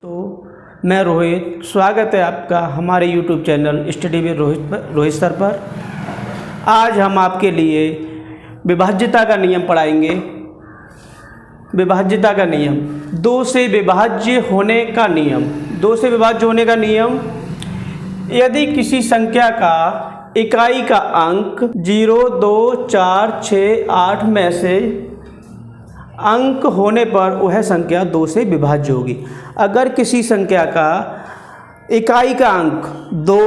तो मैं रोहित, स्वागत है आपका हमारे YouTube channel study with Rohit sir पर। आज हम आपके लिए विभाज्यता का नियम पढ़ाएंगे। विभाज्यता का नियम, दो से विभाज्य होने का नियम। दो से विभाज्य होने का नियम, यदि किसी संख्या का इकाई का अंक 0, 2, 4, 6, 8 में से अंक होने पर वह संख्या 2 से विभाज्य होगी। अगर किसी संख्या का इकाई का अंक 2,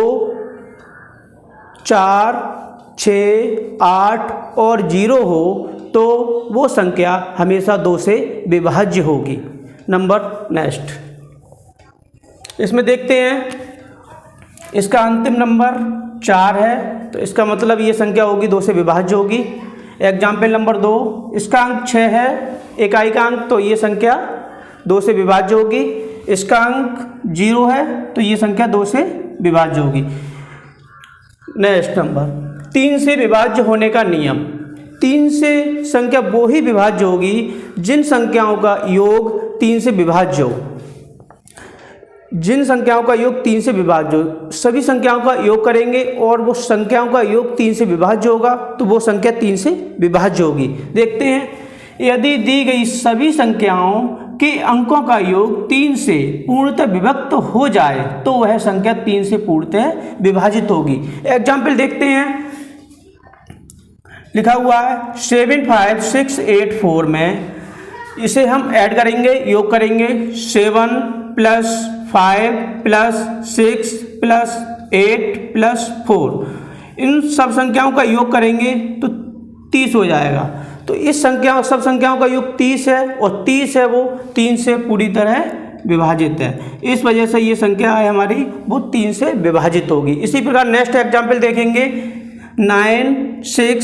4, 6, 8 और 0 हो तो वो संख्या हमेशा 2 से विभाज्य होगी। नंबर नेक्स्ट, इसमें देखते हैं, इसका अंतिम नंबर 4 है तो इसका मतलब ये संख्या होगी 2 से विभाज्य होगी। एग्जाम्पल नंबर 2, इसका अंक 6 है, इकाई का अंक, तो ये संख्या 2 से विभाज्य होगी। इसका अंक 0 है तो ये संख्या 2 से विभाज्य होगी। नेक्स्ट नंबर, 3 से विभाज्य होने का नियम। 3 से संख्या वो ही विभाज्य होगी जिन संख्याओं का योग 3 से विभाज्य हो। जिन संख्याओं का योग 3 से विभाज्य हो, सभी संख्याओं का योग करेंगे और वो संख्याओं का योग 3 से विभाज्य होगा तो वो संख्या 3 से विभाज्य होगी। देखते हैं, यदि दी गई सभी संख्याओं के अंकों का योग 3 से पूर्णतः विभक्त हो जाए तो वह संख्या 3 से पूर्णतः विभाजित होगी। एग्जाम्पल देखते हैं, लिखा हुआ है 75684 में, इसे हम ऐड करेंगे, योग करेंगे। 7 + 5 + 6 + 8 + 4, इन सब संख्याओं का योग करेंगे तो 30 हो जाएगा। तो इस संख्या सब संख्याओं का योग 30 है और 30 है वो 3 से पूरी तरह विभाजित है। इस वजह से ये संख्या है हमारी वो 3 से विभाजित होगी। इसी प्रकार नेक्स्ट एग्जाम्पल देखेंगे, 9, 6,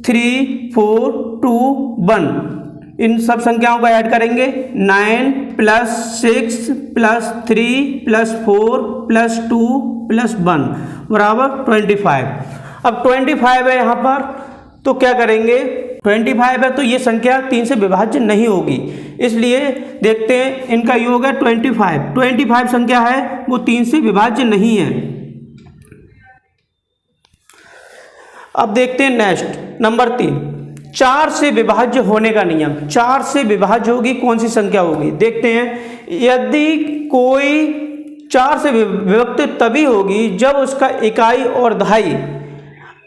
3, 4, 2, 1, इन सब संख्याओं का ऐड करेंगे। 9 + 6 + 3 + 4 + 2 + 1 बराबर 25। अब 25 है यहाँ पर तो क्या करेंगे, 25 है तो ये संख्या 3 से विभाज्य नहीं होगी, इसलिए देखते हैं इनका योग है 25। 25 संख्या है वो 3 से विभाज्य नहीं है। अब देखते हैं नेक्स्ट नंबर 3, 4 से विभाज्य होने का नियम। 4 से विभाज्य होगी कौन सी संख्या होगी, देखते हैं। यदि कोई 4 से विभक्त तभी होगी जब उसका इकाई और दहाई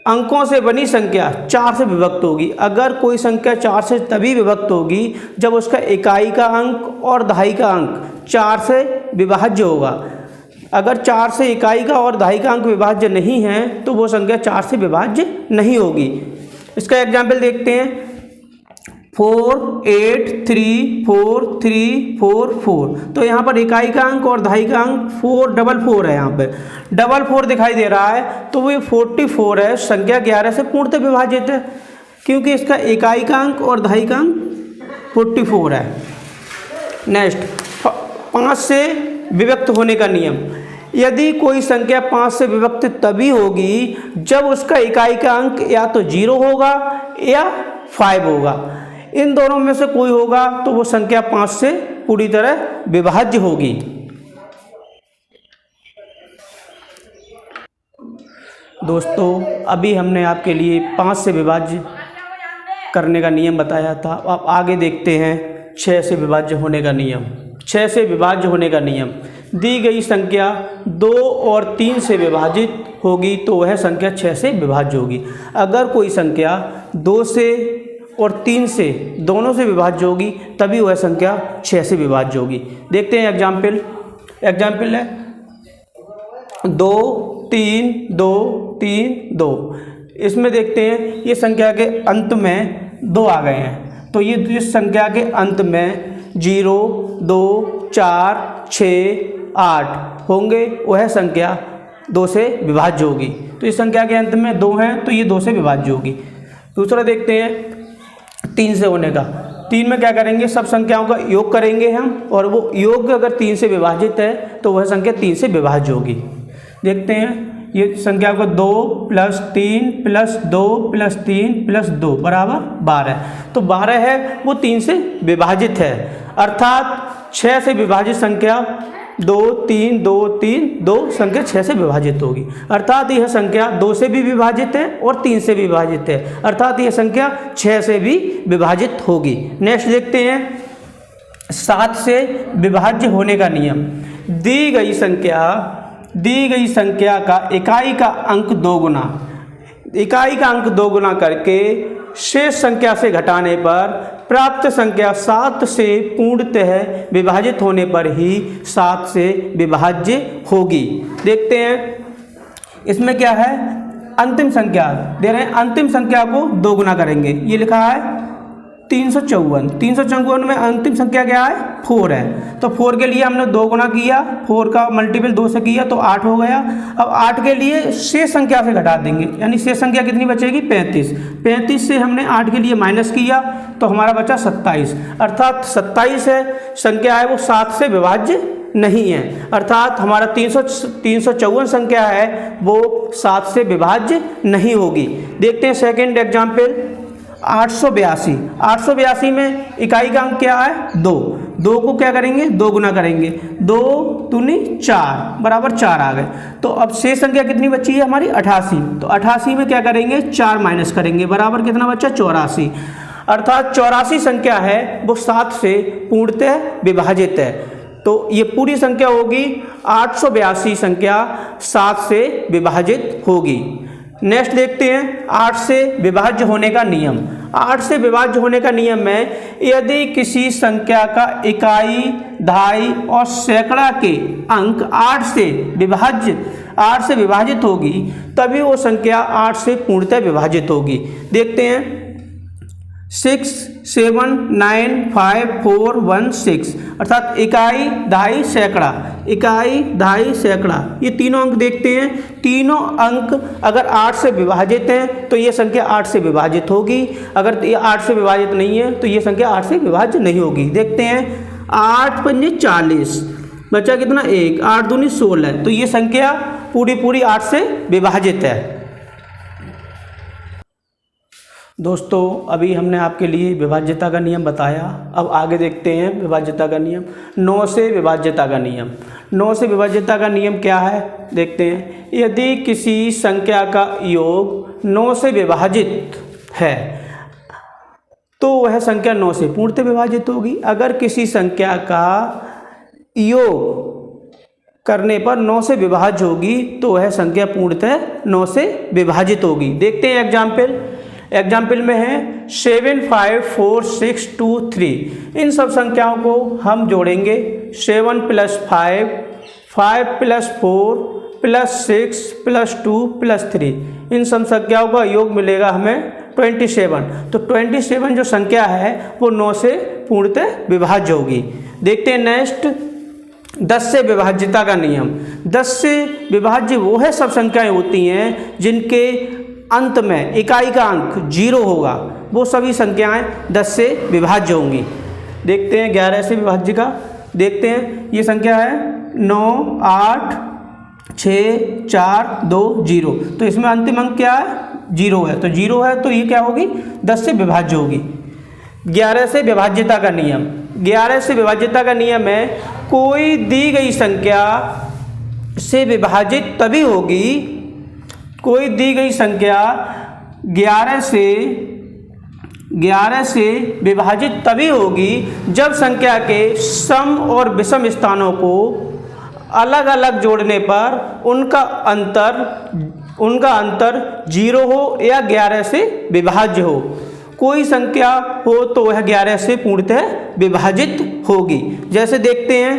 अंकों से बनी संख्या 4 से विभक्त होगी। अगर कोई संख्या 4 से तभी विभक्त होगी जब उसका इकाई का अंक और दहाई का अंक 4 से विभाज्य होगा। अगर 4 से इकाई का और दहाई का अंक विभाज्य नहीं है तो वो संख्या 4 से विभाज्य नहीं होगी। इसका एग्जाम्पल देखते हैं, 4, 8, 3, 4, 3, 4, 4, तो यहाँ पर इकाई का अंक और दहाई का अंक 444 है। यहाँ पे 44 दिखाई दे रहा है तो वो 44 है, संख्या 11 से पूर्णतः विभाजित है क्योंकि इसका इकाई का अंक और दहाई का अंक 44 है। नेक्स्ट, 5 से विभक्त होने का नियम। यदि कोई संख्या 5 से विभक्त तभी होगी जब उसका इकाई का अंक या तो 0 होगा या 5 होगा। इन दोनों में से कोई होगा तो वो संख्या 5 से पूरी तरह विभाज्य होगी। दोस्तों, अभी हमने आपके लिए 5 से विभाज्य करने का नियम बताया था। अब आगे देखते हैं 6 से विभाज्य होने का नियम। 6 से विभाज्य होने का नियम, दी गई संख्या 2 और 3 से विभाजित होगी तो वह संख्या 6 से विभाज्य होगी। अगर कोई संख्या 2 से और 3 से दोनों से विभाज्य होगी तभी वह संख्या 6 से विभाज्य होगी। देखते हैं एग्जाम्पल है 2, 3, 2, 3, 2। इसमें देखते हैं ये संख्या के अंत में 2 आ गए हैं तो ये इस संख्या के अंत में 0, 2, 4, 6, 8 होंगे, वह संख्या 2 से विभाज्य होगी। तो इस संख्या के अंत में 2 हैं तो ये 2 से विभाज्य होगी। दूसरा देखते हैं 3 से होने का। 3 में क्या करेंगे, सब संख्याओं का योग करेंगे हम और वो योग अगर 3 से विभाजित है तो वह संख्या 3 से विभाज्य होगी। देखते हैं, ये संख्या को 2 + 3 + 2 + 3 + 2 बराबर 12। तो 12 है वो 3 से विभाजित है, अर्थात 6 से विभाजित संख्या 2 3 2 3 2 संख्या 6 से विभाजित होगी, अर्थात यह संख्या 2 से भी विभाजित है और 3 से भी विभाजित है, अर्थात यह संख्या 6 से भी विभाजित होगी। नेक्स्ट देखते हैं 7 से विभाज्य होने का नियम। दी गई संख्या का इकाई का अंक 2 गुना, इकाई का अंक 2 गुना करके शेष संख्या से घटाने पर प्राप्त संख्या 7 से पूर्णतः विभाजित होने पर ही 7 से विभाज्य होगी। देखते हैं इसमें क्या है, अंतिम संख्या दे रहे हैं, अंतिम संख्या को 2 गुना करेंगे, ये लिखा है 354। 354 में अंतिम संख्या क्या है, 4 है, तो 4 के लिए हमने 2 गुना किया, 4 का मल्टीपल 2 से किया तो 8 हो गया। अब 8 के लिए शेष संख्या से घटा देंगे, यानी शेष संख्या कितनी बचेगी, 35। 35 से हमने 8 के लिए माइनस किया तो हमारा बचा 27, अर्थात 27 है संख्या है वो 7 से विभाज्य नहीं है, अर्थात हमारा 354 संख्या है वो 7 से विभाज्य नहीं होगी। देखते हैं सेकेंड एग्जाम्पल 882। 882 में इकाई का अंक क्या है, 2। 2 को क्या करेंगे, 2 गुना करेंगे, 2 दूनी 4 बराबर 4 आ गए। तो अब शेष संख्या कितनी बची है हमारी, 88। तो 88 में क्या करेंगे, 4 माइनस करेंगे, बराबर कितना बचा, 84, अर्थात 84 संख्या है वो 7 से पूर्णतः विभाजित है। तो ये पूरी संख्या होगी 882 संख्या 7 से विभाजित होगी। नेक्स्ट देखते हैं 8 से विभाज्य होने का नियम। 8 से विभाज्य होने का नियम में यदि किसी संख्या का इकाई, दहाई और सैकड़ा के अंक 8 से विभाजित होगी तभी वो संख्या 8 से पूर्णतः विभाजित होगी। देखते हैं 6 7 9 5 4 1 6, अर्थात इकाई, दहाई, सैकड़ा, इकाई, दहाई, सैकड़ा, ये तीनों अंक देखते हैं। तीनों अंक अगर 8 से विभाजित हैं तो ये संख्या 8 से विभाजित होगी, अगर ये 8 से विभाजित नहीं है तो ये संख्या 8 से विभाज्य नहीं होगी। देखते हैं 8 पंजे 40, बचा कितना 1, 8 दूनी 16, तो ये संख्या पूरी 8 से विभाजित है। दोस्तों अभी हमने आपके लिए विभाज्यता का नियम बताया, अब आगे देखते हैं विभाज्यता का नियम। 9 से विभाज्यता का नियम। 9 से विभाज्यता का नियम क्या है, देखते हैं। यदि किसी संख्या का योग 9 से विभाजित है तो वह संख्या 9 से पूर्णतः विभाजित होगी। अगर किसी संख्या का योग करने पर 9 से विभाज्य होगी तो वह संख्या पूर्णतः 9 से विभाजित होगी। देखते हैं एग्जाम्पल में है 7 5 4 6 2 3। इन सब संख्याओं को हम जोड़ेंगे, 7 + 5 5 + 4 + 6 + 2 + 3, इन सब संख्याओं का योग मिलेगा हमें 27। तो 27 जो संख्या है वो 9 से पूर्णतः विभाज्य होगी। देखते हैं नेक्स्ट 10 से विभाज्यता का नियम। 10 से विभाज्य वो है सब संख्याएं होती हैं जिनके अंत में इकाई का अंक 0 होगा, वो सभी संख्याएं 10 से विभाज्य होंगी। देखते हैं 11 से विभाज्य का। देखते हैं ये संख्या है 9 8 6 4 2 0, तो इसमें अंतिम अंक क्या है, 0 है, तो 0 है तो ये क्या होगी, 10 से विभाज्य होगी। 11 से विभाज्यता का नियम। 11 से विभाज्यता का नियम है कोई दी गई संख्या से विभाजित तभी होगी, कोई दी गई संख्या 11 से विभाजित तभी होगी जब संख्या के सम और विषम स्थानों को अलग अलग जोड़ने पर उनका अंतर 0 हो या 11 से विभाज्य हो। कोई संख्या हो तो वह 11 से पूर्णतः विभाजित होगी। जैसे देखते हैं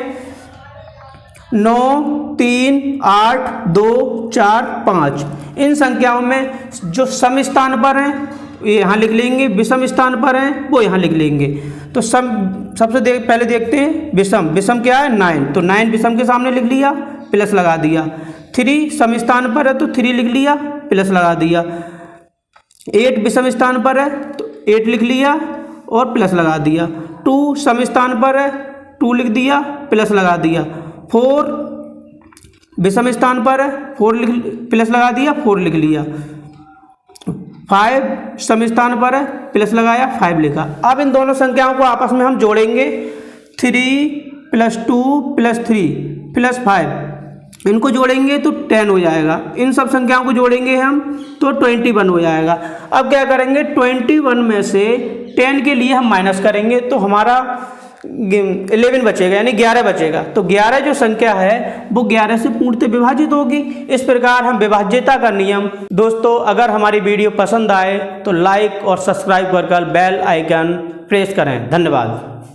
9 3 8 2 4 5, इन संख्याओं में जो सम स्थान पर हैं ये यहाँ लिख लेंगे, विषम स्थान पर हैं वो यहाँ लिख लेंगे। तो सबसे पहले देखते हैं विषम क्या है 9, तो 9 विषम के सामने लिख लिया, प्लस लगा दिया। 3 सम स्थान पर है तो 3 लिख लिया, प्लस लगा दिया। 8 विषम स्थान पर है तो 8 लिख लिया और प्लस लगा दिया। 2 सम स्थान पर है 2 लिख दिया, प्लस लगा दिया। 4 विषम स्थान पर है 4 प्लस लगा दिया, 4 लिख लिया। 5 सम स्थान पर है प्लस लगाया, 5 लिखा। अब इन दोनों संख्याओं को आपस में हम जोड़ेंगे। 3 + 2 + 3 प्लस 5, इनको जोड़ेंगे तो 10 हो जाएगा। इन सब संख्याओं को जोड़ेंगे हम तो 21 हो जाएगा। अब क्या करेंगे, 21 में से 10 के लिए हम माइनस करेंगे तो हमारा 11 बचेगा, यानी 11 बचेगा। तो 11 जो संख्या है वो 11 से पूर्णतः विभाजित होगी। इस प्रकार हम विभाज्यता का नियम। दोस्तों, अगर हमारी वीडियो पसंद आए तो लाइक और सब्सक्राइब कर बेल आइकन प्रेस करें। धन्यवाद।